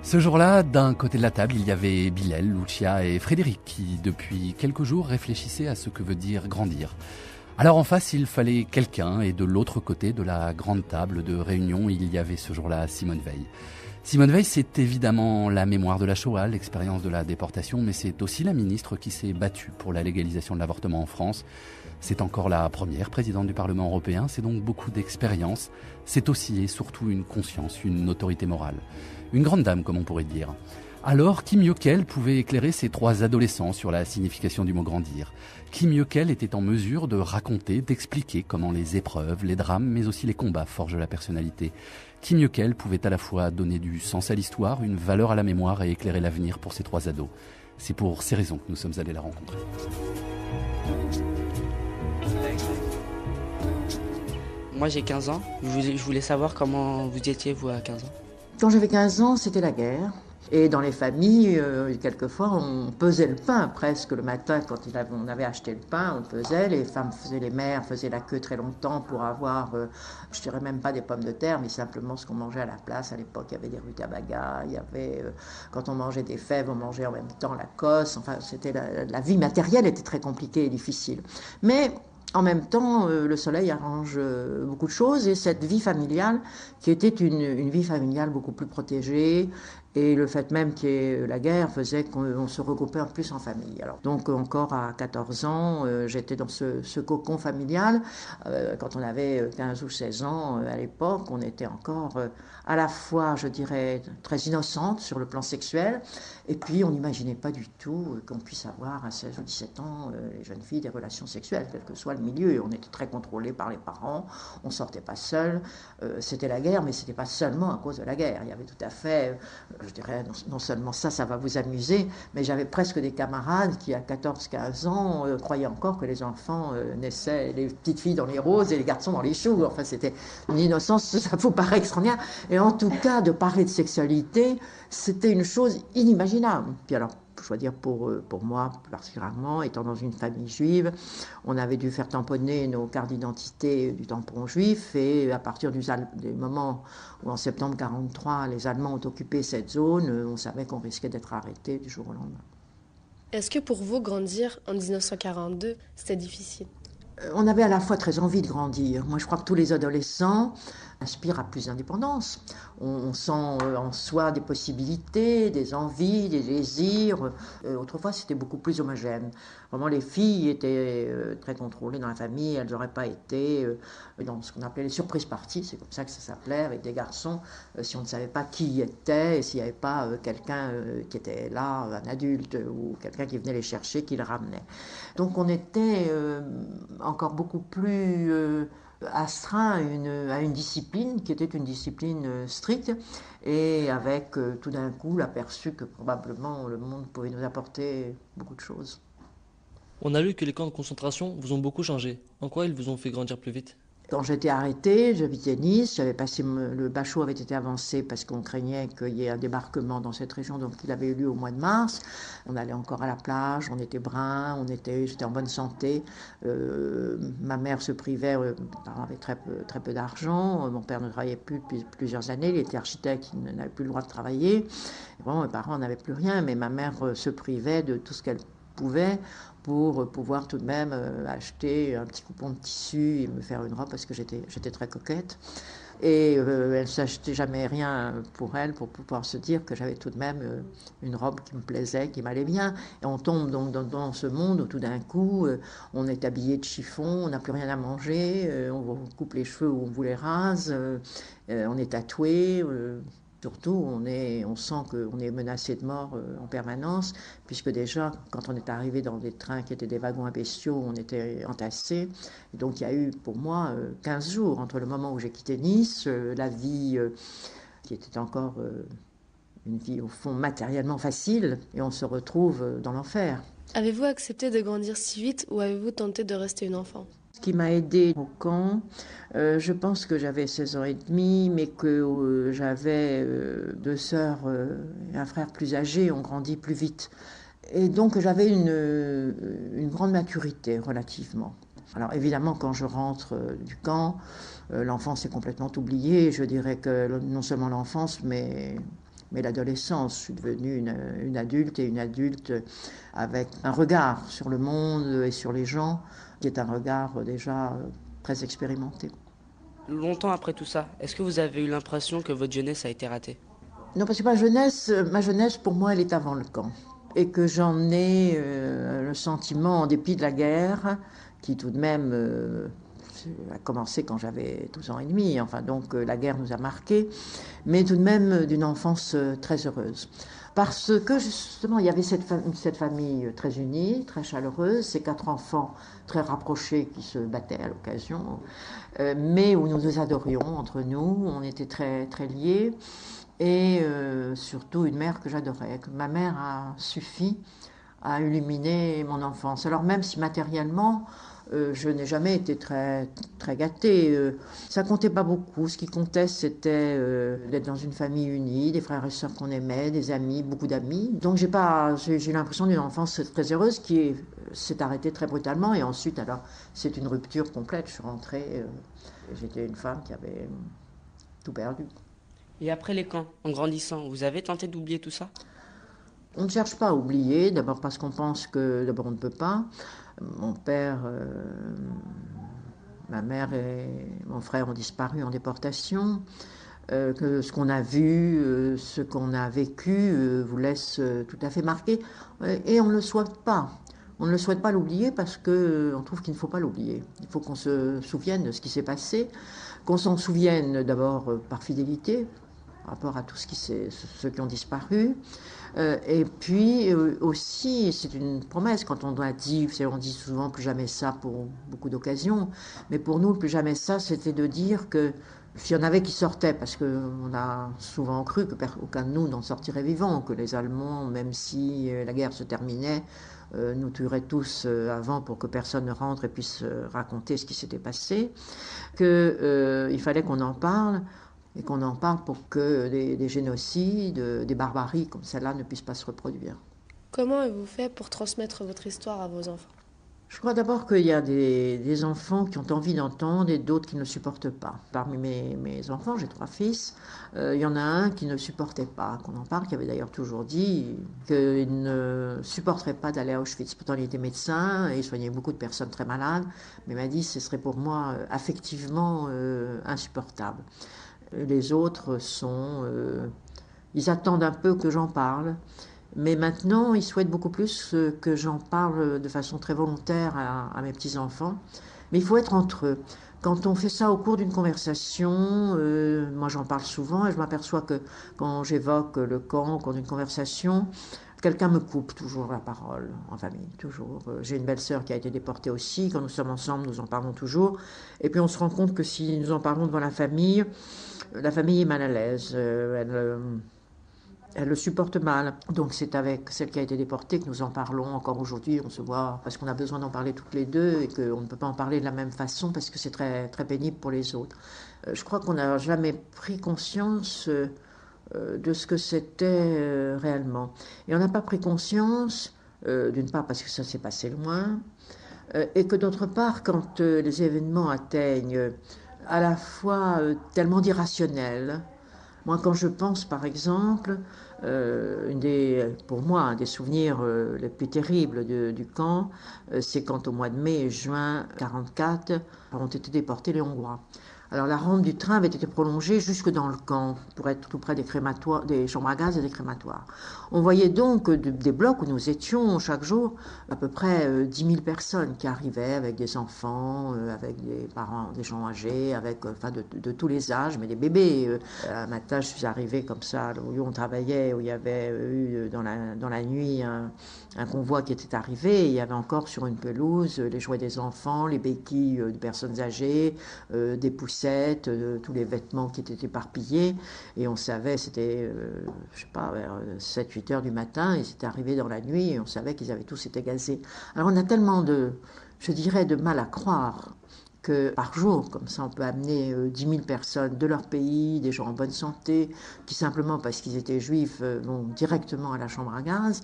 Ce jour-là, d'un côté de la table, il y avait Bilal, Lucia et Frédéric qui, depuis quelques jours, réfléchissaient à ce que veut dire grandir. Alors en face, il fallait quelqu'un et de l'autre côté de la grande table de réunion, il y avait ce jour-là Simone Veil. Simone Veil, c'est évidemment la mémoire de la Shoah, l'expérience de la déportation, mais c'est aussi la ministre qui s'est battue pour la légalisation de l'avortement en France. C'est encore la première présidente du Parlement européen, c'est donc beaucoup d'expérience. C'est aussi et surtout une conscience, une autorité morale. Une grande dame, comme on pourrait dire. Alors, qui mieux qu'elle pouvait éclairer ces trois adolescents sur la signification du mot grandir? Qui mieux qu'elle était en mesure de raconter, d'expliquer comment les épreuves, les drames, mais aussi les combats forgent la personnalité? Qui mieux qu'elle pouvait à la fois donner du sens à l'histoire, une valeur à la mémoire et éclairer l'avenir pour ces trois ados? C'est pour ces raisons que nous sommes allés la rencontrer. Moi j'ai 15 ans, je voulais savoir comment vous étiez vous à 15 ans. Quand j'avais 15 ans, c'était la guerre. Et dans les familles, quelquefois, on pesait le pain presque le matin. Quand on avait acheté le pain, on pesait. Les femmes les mères faisaient la queue très longtemps pour avoir, je dirais même pas des pommes de terre, mais simplement ce qu'on mangeait à la place. À l'époque, il y avait des rutabagas, il y avait, quand on mangeait des fèves, on mangeait en même temps la cosse. Enfin, c'était la vie matérielle était très compliquée et difficile. Mais en même temps, le soleil arrange beaucoup de choses et cette vie familiale, qui était une vie familiale beaucoup plus protégée, et le fait même qu'il y ait la guerre faisait qu'on se regroupait en plus en famille. Alors, donc encore à 14 ans, j'étais dans ce cocon familial. Quand on avait 15 ou 16 ans, à l'époque, on était encore à la fois, je dirais, très innocente sur le plan sexuel, et puis on n'imaginait pas du tout qu'on puisse avoir à 16 ou 17 ans, les jeunes filles, des relations sexuelles, quel que soit le milieu. On était très contrôlés par les parents, on ne sortait pas seul. C'était la guerre, mais ce n'était pas seulement à cause de la guerre. Il y avait tout à fait, je dirais, non seulement ça va vous amuser, mais j'avais presque des camarades qui, à 14-15 ans, croyaient encore que les enfants naissaient, les petites filles dans les roses et les garçons dans les choux. Enfin, c'était une innocence, ça vous paraît extraordinaire. Et en tout cas, de parler de sexualité, c'était une chose inimaginable. Puis alors, je dois dire pour moi, particulièrement, étant dans une famille juive, on avait dû faire tamponner nos cartes d'identité du tampon juif, et à partir du moment où, en septembre 1943, les Allemands ont occupé cette zone, on savait qu'on risquait d'être arrêté du jour au lendemain. Est-ce que pour vous, grandir en 1942, c'était difficile? On avait à la fois très envie de grandir. Moi, je crois que tous les adolescents aspirent à plus d'indépendance. On sent en soi des possibilités, des envies, des désirs. Autrefois, c'était beaucoup plus homogène. Vraiment, les filles étaient très contrôlées dans la famille. Elles n'auraient pas été dans ce qu'on appelait les surprises parties. C'est comme ça que ça s'appelait, avec des garçons. Si on ne savait pas qui était, et s'il n'y avait pas quelqu'un qui était là, un adulte, ou quelqu'un qui venait les chercher, qui les ramenait. Donc, on était encore beaucoup plus astreint à une discipline qui était une discipline stricte, et avec tout d'un coup l'aperçu que probablement le monde pouvait nous apporter beaucoup de choses. On a lu que les camps de concentration vous ont beaucoup changé. En quoi ils vous ont fait grandir plus vite? Quand j'étais arrêtée, j'habitais Nice, le Bachot avait été avancé parce qu'on craignait qu'il y ait un débarquement dans cette région, donc il avait eu lieu au mois de mars. On allait encore à la plage, on était bruns, j'étais en bonne santé. Ma mère se privait, mes parents avaient très peu d'argent, mon père ne travaillait plus depuis plusieurs années, il était architecte, il n'avait plus le droit de travailler. Et bon, mes parents n'avaient plus rien, mais ma mère se privait de tout ce qu'elle pouvait pour pouvoir tout de même acheter un petit coupon de tissu et me faire une robe parce que j'étais très coquette. Et elle ne s'achetait jamais rien pour elle, pour pouvoir se dire que j'avais tout de même une robe qui me plaisait, qui m'allait bien. Et on tombe donc dans ce monde où tout d'un coup, on est habillé de chiffon, on n'a plus rien à manger, on coupe les cheveux ou on vous les rase, on est tatoué. Surtout, on sent qu'on est menacé de mort en permanence, puisque déjà, quand on est arrivé dans des trains qui étaient des wagons à bestiaux, on était entassés. Et donc, il y a eu pour moi 15 jours entre le moment où j'ai quitté Nice, la vie qui était encore une vie au fond matériellement facile, et on se retrouve dans l'enfer. Avez-vous accepté de grandir si vite ou avez-vous tenté de rester une enfant? Ce qui m'a aidée au camp, je pense que j'avais 16 ans et demi, mais que j'avais deux sœurs et un frère plus âgé, on grandit plus vite. Et donc j'avais une grande maturité relativement. Alors évidemment, quand je rentre du camp, l'enfance est complètement oubliée. Je dirais que non seulement l'enfance, mais Mais l'adolescence, je suis devenue une adulte, et une adulte avec un regard sur le monde et sur les gens, qui est un regard déjà très expérimenté. Longtemps après tout ça, est-ce que vous avez eu l'impression que votre jeunesse a été ratée? Non, parce que ma jeunesse, pour moi, elle est avant le camp. Et que j'en ai le sentiment, en dépit de la guerre, qui tout de même a commencé quand j'avais 12 ans et demi, enfin donc la guerre nous a marqués, mais tout de même d'une enfance très heureuse. Parce que justement, il y avait cette famille très unie, très chaleureuse, ces 4 enfants très rapprochés qui se battaient à l'occasion, mais où nous nous adorions entre nous, on était très, très liés. Et surtout une mère que j'adorais. Ma mère a suffi à illuminer mon enfance. Alors même si matériellement, je n'ai jamais été très, très gâtée, ça comptait pas beaucoup. Ce qui comptait, c'était d'être dans une famille unie, des frères et sœurs qu'on aimait, des amis, beaucoup d'amis. Donc j'ai eu l'impression d'une enfance très heureuse qui s'est arrêtée très brutalement. Et ensuite, alors, c'est une rupture complète. Je suis rentrée, j'étais une femme qui avait tout perdu. Et après les camps, en grandissant, vous avez tenté d'oublier tout ça? On ne cherche pas à oublier, d'abord parce qu'on pense que d'abord on ne peut pas. Mon père, ma mère et mon frère ont disparu en déportation. Que ce qu'on a vu, ce qu'on a vécu vous laisse tout à fait marqué. Et on ne le souhaite pas. On ne le souhaite pas l'oublier parce qu'on trouve qu'il ne faut pas l'oublier. Il faut qu'on se souvienne de ce qui s'est passé, qu'on s'en souvienne d'abord par fidélité, par rapport à ceux qui ont disparu. Et puis aussi, c'est une promesse, quand on dit souvent plus jamais ça pour beaucoup d'occasions, mais pour nous, plus jamais ça, c'était de dire que s'il y en avait qui sortaient, parce qu'on a souvent cru qu'aucun de nous n'en sortirait vivant, que les Allemands, même si la guerre se terminait, nous tueraient tous avant pour que personne ne rentre et puisse raconter ce qui s'était passé, qu'il fallait qu'on en parle, et qu'on en parle pour que des génocides, des barbaries comme celle-là ne puissent pas se reproduire. Comment avez-vous fait pour transmettre votre histoire à vos enfants? Je crois d'abord qu'il y a des enfants qui ont envie d'entendre et d'autres qui ne le supportent pas. Parmi mes enfants, j'ai 3 fils, il y en a un qui ne supportait pas qu'on en parle, qui avait d'ailleurs toujours dit qu'il ne supporterait pas d'aller à Auschwitz. Pourtant, il était médecin et il soignait beaucoup de personnes très malades, mais il m'a dit que ce serait pour moi affectivement insupportable. Les autres ils attendent un peu que j'en parle, mais maintenant ils souhaitent beaucoup plus que j'en parle de façon très volontaire à mes petits-enfants. Mais il faut être entre eux. Quand on fait ça au cours d'une conversation, moi j'en parle souvent et je m'aperçois que quand j'évoque le camp au cours d'une conversation, quelqu'un me coupe toujours la parole en famille, toujours. J'ai une belle-sœur qui a été déportée aussi. Quand nous sommes ensemble, nous en parlons toujours. Et puis on se rend compte que si nous en parlons devant la famille est mal à l'aise. Elle le supporte mal. Donc c'est avec celle qui a été déportée que nous en parlons encore aujourd'hui. On se voit parce qu'on a besoin d'en parler toutes les deux et qu'on ne peut pas en parler de la même façon parce que c'est très, très pénible pour les autres. Je crois qu'on n'a jamais pris conscience de ce que c'était réellement. Et on n'a pas pris conscience, d'une part parce que ça s'est passé loin, et que d'autre part, quand les événements atteignent à la fois tellement d'irrationnel. Moi, quand je pense, par exemple, pour moi, un des souvenirs les plus terribles du camp, c'est quand au mois de mai et juin 1944 ont été déportés les Hongrois. Alors la rampe du train avait été prolongée jusque dans le camp pour être tout près des chambres à gaz et des crématoires. On voyait donc des blocs où nous étions chaque jour à peu près 10 000 personnes qui arrivaient avec des enfants, avec des parents, des gens âgés, avec de tous les âges, mais des bébés. Un matin, je suis arrivée comme ça, où on travaillait, où il y avait eu dans la nuit un convoi qui était arrivé. Et il y avait encore sur une pelouse les jouets des enfants, les béquilles de personnes âgées, des poussettes, tous les vêtements qui étaient éparpillés, et on savait, c'était, je sais pas, vers 7-8 heures du matin, ils étaient arrivés dans la nuit, et on savait qu'ils avaient tous été gazés. Alors on a tellement de mal à croire que par jour, comme ça, on peut amener 10 000 personnes de leur pays, des gens en bonne santé, qui simplement, parce qu'ils étaient juifs, vont directement à la chambre à gaz.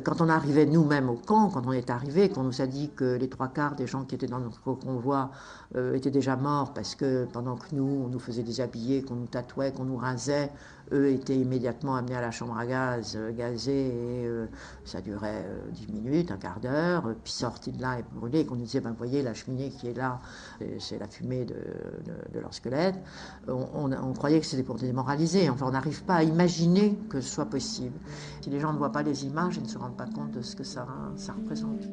Quand on arrivait nous-mêmes au camp, quand on est arrivé, qu'on nous a dit que les 3/4 des gens qui étaient dans notre convoi étaient déjà morts parce que pendant que nous, on nous faisait déshabiller, qu'on nous tatouait, qu'on nous rasait, eux étaient immédiatement amenés à la chambre à gaz, gazés, et ça durait 10 minutes, un quart d'heure, puis sortis de là et brûlés, qu'on nous disait, ben, vous voyez la cheminée qui est là, c'est la fumée de leur squelette. On croyait que c'était pour démoraliser. Enfin, on n'arrive pas à imaginer que ce soit possible. Si les gens ne voient pas les images, ils ne se rendent pas compte de ce que ça représente.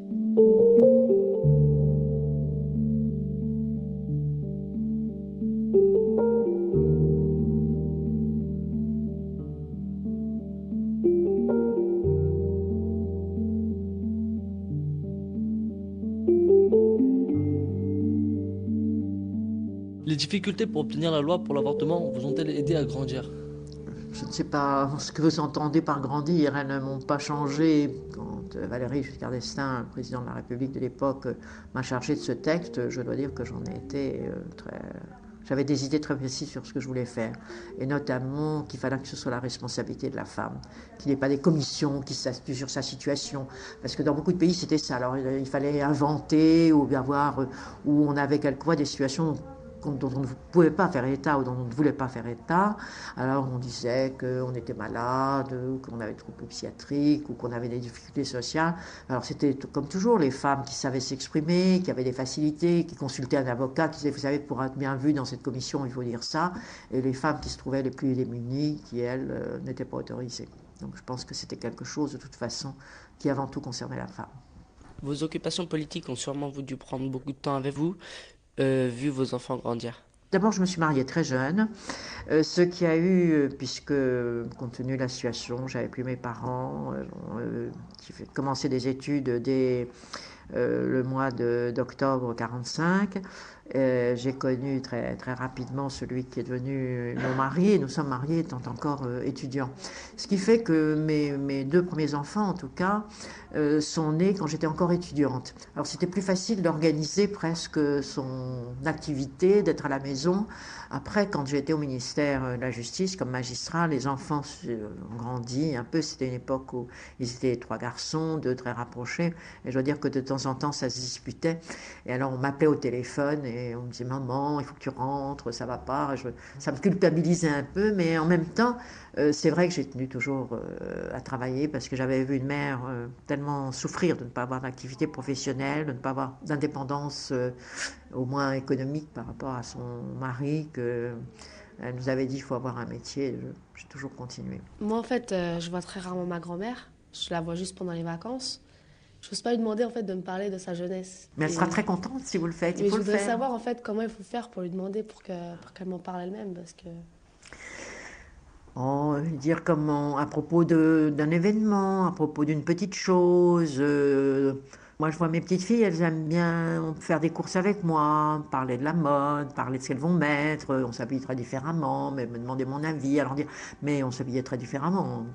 Les difficultés pour obtenir la loi pour l'avortement vous ont-elles aidé à grandir? Je ne sais pas ce que vous entendez par grandir, elles ne m'ont pas changé. Quand Valéry Giscard d'Estaing, président de la République de l'époque, m'a chargé de ce texte, je dois dire que j'en ai été très... J'avais des idées très précises sur ce que je voulais faire, et notamment qu'il fallait que ce soit la responsabilité de la femme, qu'il n'y ait pas des commissions qui s'appuient sur sa situation, parce que dans beaucoup de pays c'était ça. Alors il fallait inventer ou avoir, où on avait quelquefois des situations dont on ne pouvait pas faire état ou dont on ne voulait pas faire état. Alors on disait qu'on était malade, qu'on avait des troubles psychiatriques ou qu'on avait des difficultés sociales. Alors c'était comme toujours les femmes qui savaient s'exprimer, qui avaient des facilités, qui consultaient un avocat, qui disaient, vous savez, pour être bien vu dans cette commission, il faut dire ça. Et les femmes qui se trouvaient les plus démunies, qui elles n'étaient pas autorisées. Donc je pense que c'était quelque chose de toute façon qui avant tout concernait la femme. Vos occupations politiques ont sûrement dû prendre beaucoup de temps avec vous, vu vos enfants grandir. D'abord, je me suis mariée très jeune, ce qui a eu, puisque compte tenu de la situation, j'avais plus mes parents, qui fait commencer des études dès le mois d'octobre 45. J'ai connu très, très rapidement celui qui est devenu mon mari, et nous sommes mariés étant encore étudiants. Ce qui fait que mes deux premiers enfants, en tout cas, sont nés quand j'étais encore étudiante. Alors c'était plus facile d'organiser presque son activité, d'être à la maison. Après, quand j'ai été au ministère de la Justice comme magistrat, les enfants ont grandi un peu. C'était une époque où ils étaient 3 garçons, 2 très rapprochés. Et je dois dire que de temps en temps, ça se disputait. Et alors, on m'appelait au téléphone et on me disait « Maman, il faut que tu rentres, ça va pas ». Ça me culpabilisait un peu, mais en même temps, c'est vrai que j'ai tenu toujours à travailler parce que j'avais vu une mère tellement souffrir de ne pas avoir d'activité professionnelle, de ne pas avoir d'indépendance au moins économique par rapport à son mari, qu'elle nous avait dit il faut avoir un métier. J'ai toujours continué. Moi, en fait, je vois très rarement ma grand-mère. Je la vois juste pendant les vacances. Je n'ose pas lui demander en fait de me parler de sa jeunesse. Mais elle sera très contente si vous le faites. Mais je voudrais savoir en fait comment il faut faire pour lui demander pour qu'elle m'en parle elle-même, parce que... dire comment, à propos d'un événement, à propos d'une petite chose. Moi, je vois mes petites filles, elles aiment bien faire des courses avec moi, parler de la mode, parler de ce qu'elles vont mettre. On s'habille très différemment, mais me demander mon avis. Alors dire, mais on s'habillait très différemment.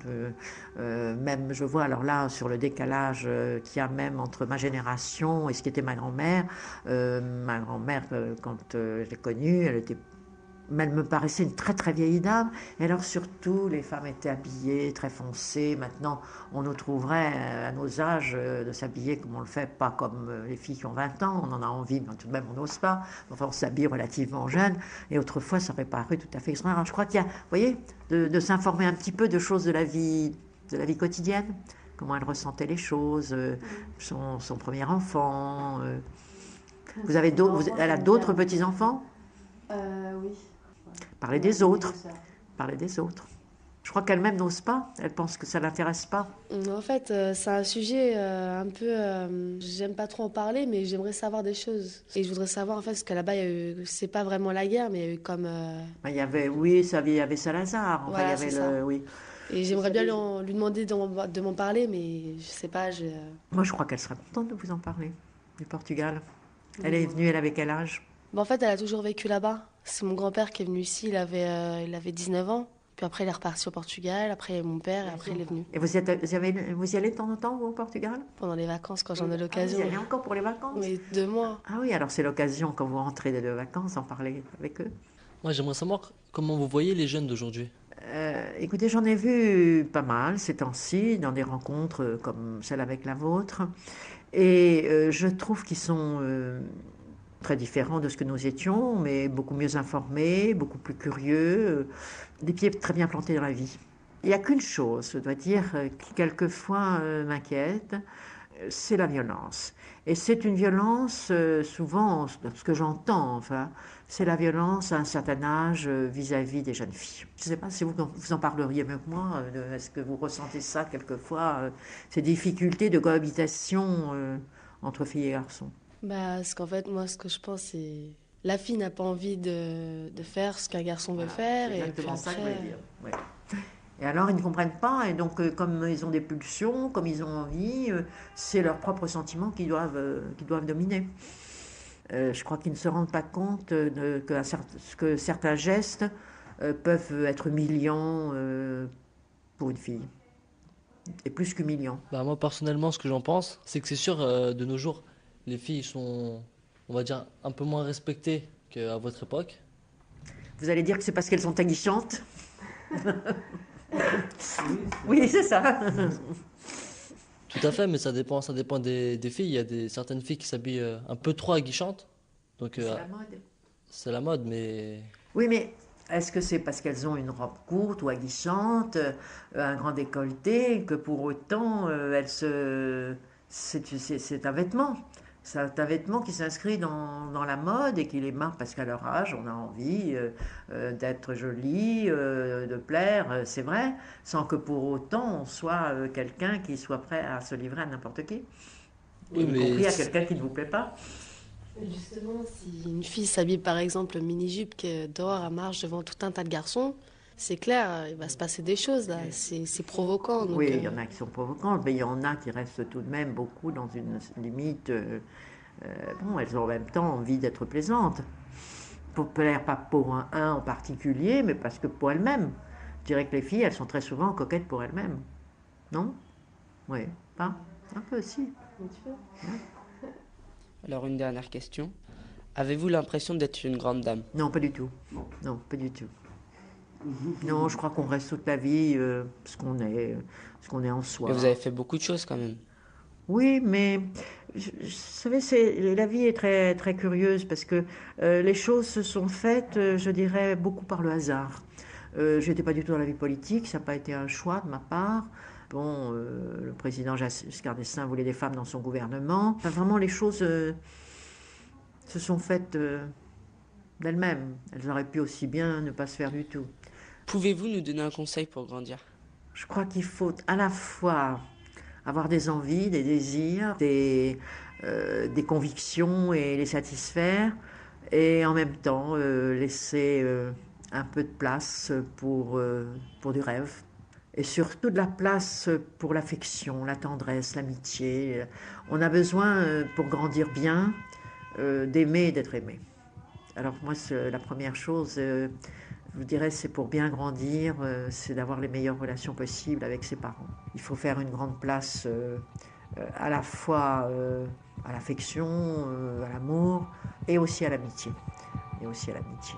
Même, je vois, alors là, sur le décalage qu'il y a même entre ma génération et ce qu'était ma grand-mère. Ma grand-mère, quand je l'ai connue, elle me paraissait une très très vieille dame. Et alors surtout, les femmes étaient habillées très foncées. Maintenant, on nous trouverait à nos âges de s'habiller comme on le fait, pas comme les filles qui ont 20 ans. On en a envie, mais tout de même on n'ose pas. Enfin, on s'habille relativement jeune. Et autrefois, ça aurait paru tout à fait extraordinaire. Alors, je crois qu'il y a, vous voyez, de s'informer un petit peu de choses de la vie quotidienne. Comment elle ressentait les choses, son premier enfant. Elle a d'autres petits-enfants ? Oui. Parler des autres. Parler des autres. Je crois qu'elle-même n'ose pas. Elle pense que ça ne l'intéresse pas. En fait, c'est un sujet un peu... j'aime pas trop en parler, mais j'aimerais savoir des choses. Et je voudrais savoir, en fait, parce que là-bas, c'est pas vraiment la guerre, mais il y a eu comme... Il y avait, oui, il y avait Salazar. Enfin, voilà, il y avait oui. Et j'aimerais bien lui demander de m'en parler, mais je sais pas. Moi, je crois qu'elle serait contente de vous en parler, du Portugal. Elle est venue, elle avait quel âge ? En fait, elle a toujours vécu là-bas. C'est mon grand-père qui est venu ici, il avait 19 ans. Puis après, il est reparti au Portugal. Après, il y a mon père, et après, il est venu. Et vous y allez de temps en temps, vous, au Portugal ? Pendant les vacances, quand j'en ai l'occasion. Vous y allez encore pour les vacances ? Mais 2 mois. Ah oui, alors c'est l'occasion, quand vous rentrez de vacances, d'en parler avec eux. Moi, j'aimerais savoir comment vous voyez les jeunes d'aujourd'hui. Écoutez, j'en ai vu pas mal ces temps-ci, dans des rencontres comme celle avec la vôtre. Et je trouve qu'ils sont très différents de ce que nous étions, mais beaucoup mieux informés, beaucoup plus curieux, des pieds très bien plantés dans la vie. Il n'y a qu'une chose, je dois dire, qui quelquefois m'inquiète, c'est la violence. Et c'est une violence, souvent, ce que j'entends, enfin, c'est la violence à un certain âge vis-à-vis des jeunes filles. Je ne sais pas si vous en parleriez mieux que moi, est-ce que vous ressentez ça quelquefois, ces difficultés de cohabitation entre filles et garçons? Parce qu'en fait, moi, ce que je pense, c'est la fille n'a pas envie de faire ce qu'un garçon veut Voilà, faire. c'est Et exactement puis ça que je après, voulais dire. Ouais. Et alors, ils ne comprennent pas, et donc, comme ils ont des pulsions, comme ils ont envie, c'est leurs propres sentiments qui doivent dominer. Je crois qu'ils ne se rendent pas compte que certains gestes peuvent être humiliants pour une fille, et plus qu'humiliants. Bah, moi, personnellement, ce que j'en pense, c'est que c'est sûr, de nos jours, les filles sont, on va dire, un peu moins respectées qu'à votre époque. Vous allez dire que c'est parce qu'elles sont aguichantes? Oui, c'est ça. Tout à fait, mais ça dépend des filles. Il y a certaines filles qui s'habillent un peu trop aguichantes. Donc, C'est la mode. c'est la mode, mais Oui, mais est-ce que c'est parce qu'elles ont une robe courte ou aguichante, un grand décolleté, que pour autant c'est un vêtement? C'est un vêtement qui s'inscrit dans la mode et qui les marque parce qu'à leur âge, on a envie d'être jolie, de plaire, c'est vrai, sans que pour autant on soit quelqu'un qui soit prêt à se livrer à n'importe qui, oui, y compris à quelqu'un qui ne vous plaît pas. justement, si une fille s'habille par exemple mini-jupe qui dehors, elle marche devant tout un tas de garçons, c'est clair, il va se passer des choses là. C'est provoquant. Donc, Oui, il y en a qui sont provocantes, mais il y en a qui restent tout de même beaucoup dans une limite. Bon, elles ont en même temps envie d'être plaisantes. Pour plaire, pas pour un en particulier, mais parce que pour elles-mêmes. Je dirais que les filles, elles sont très souvent coquettes pour elles-mêmes. Non? Oui, pas? Un peu aussi. Alors une dernière question. Avez-vous l'impression d'être une grande dame? Non, pas du tout. Non, pas du tout. Non, je crois qu'on reste toute la vie ce qu'on est en soi. Mais vous avez fait beaucoup de choses quand même. Oui, mais vous savez, la vie est très, très curieuse parce que les choses se sont faites, je dirais, beaucoup par le hasard. Je n'étais pas du tout dans la vie politique, ça n'a pas été un choix de ma part. Bon, le président Giscard d'Estaing voulait des femmes dans son gouvernement. Enfin, vraiment, les choses se sont faites d'elles-mêmes. Elles auraient pu aussi bien ne pas se faire du tout. Pouvez-vous nous donner un conseil pour grandir? Je crois qu'il faut à la fois avoir des envies, des désirs, des convictions et les satisfaire, et en même temps laisser un peu de place pour du rêve, et surtout de la place pour l'affection, la tendresse, l'amitié. On a besoin, pour grandir bien, d'aimer et d'être aimé. Alors moi, la première chose, je vous dirais, c'est pour bien grandir, c'est d'avoir les meilleures relations possibles avec ses parents. Il faut faire une grande place à la fois à l'affection, à l'amour, et aussi à l'amitié. Et aussi à l'amitié.